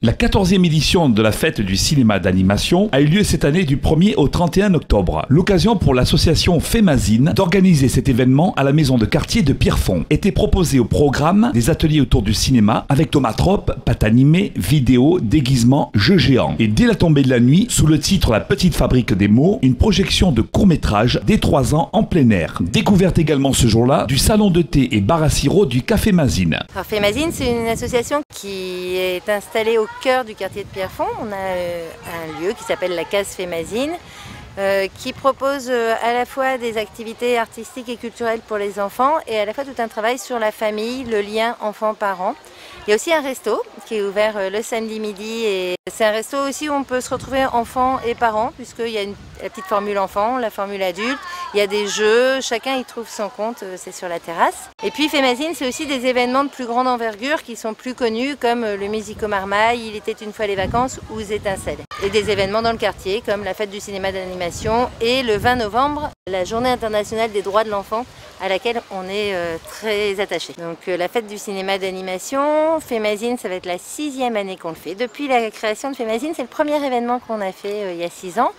La 14e édition de la fête du cinéma d'animation a eu lieu cette année du 1er au 31 octobre. L'occasion pour l'association Fémazine d'organiser cet événement à la maison de quartier de Pierrefonds. Était proposé au programme des ateliers autour du cinéma avec Thomatrope, pâte animée, vidéo, déguisement, jeux géants. Et dès la tombée de la nuit, sous le titre La petite fabrique des mots, une projection de court-métrage dès 3 ans en plein air. Découverte également ce jour-là du salon de thé et bar à sirop du Café Mazine. Alors Fémazine, c'est une association qui est installée au cœur du quartier de Pierrefonds. On a un lieu qui s'appelle la Case Fémazine qui propose à la fois des activités artistiques et culturelles pour les enfants et à la fois tout un travail sur la famille, le lien enfant-parent. Il y a aussi un resto qui est ouvert le samedi midi et c'est un resto aussi où on peut se retrouver enfants et parents puisqu'il y a la petite formule enfant, la formule adulte, il y a des jeux, chacun y trouve son compte, c'est sur la terrasse. Et puis Fémazine, c'est aussi des événements de plus grande envergure qui sont plus connus comme le Musico Marmaille, Il était une fois les vacances ou Étincelles. Et des événements dans le quartier comme la fête du cinéma d'animation et le 20 novembre, la journée internationale des droits de l'enfant à laquelle on est très attaché. Donc la fête du cinéma d'animation, Fémazine, ça va être la 6e année qu'on le fait. Depuis la création de Fémazine, c'est le premier événement qu'on a fait il y a 6 ans.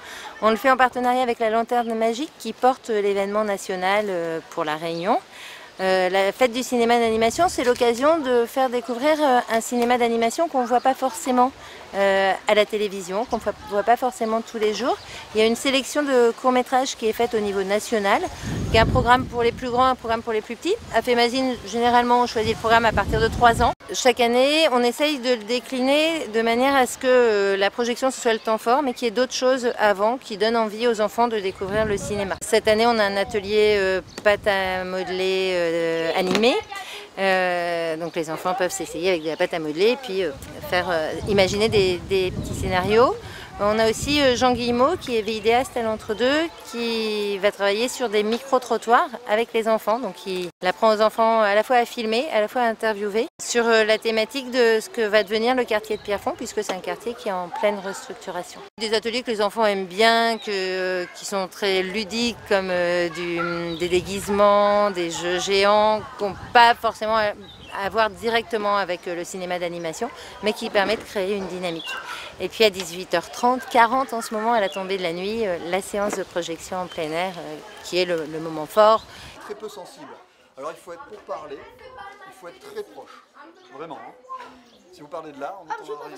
On le fait en partenariat avec la Lanterne Magique qui porte l'événement national pour la Réunion. La fête du cinéma d'animation, c'est l'occasion de faire découvrir un cinéma d'animation qu'on ne voit pas forcément à la télévision, qu'on ne voit pas forcément tous les jours. Il y a une sélection de courts-métrages qui est faite au niveau national. Il y a un programme pour les plus grands, un programme pour les plus petits. À Fémazine, généralement, on choisit le programme à partir de 3 ans. Chaque année, on essaye de le décliner de manière à ce que la projection ce soit le temps fort, mais qu'il y ait d'autres choses avant qui donnent envie aux enfants de découvrir le cinéma. Cette année, on a un atelier pâte à modeler animé. Donc les enfants peuvent s'essayer avec de la pâte à modeler et puis imaginer des petits scénarios. On a aussi Jean Guillemot qui est vidéaste à l'entre-deux qui va travailler sur des micro-trottoirs avec les enfants. Donc il apprend aux enfants à la fois à filmer, à la fois à interviewer sur la thématique de ce que va devenir le quartier de Pierrefonds puisque c'est un quartier qui est en pleine restructuration. Des ateliers que les enfants aiment bien, qui sont très ludiques comme des déguisements, des jeux géants qui n'ont pas forcément à voir directement avec le cinéma d'animation, mais qui permet de créer une dynamique. Et puis à 18h30, 40 en ce moment, à la tombée de la nuit, la séance de projection en plein air, qui est le moment fort. Très peu sensible. Alors il faut être pour parler, il faut être très proche. Vraiment. Hein. Si vous parlez de là, on entendra rien.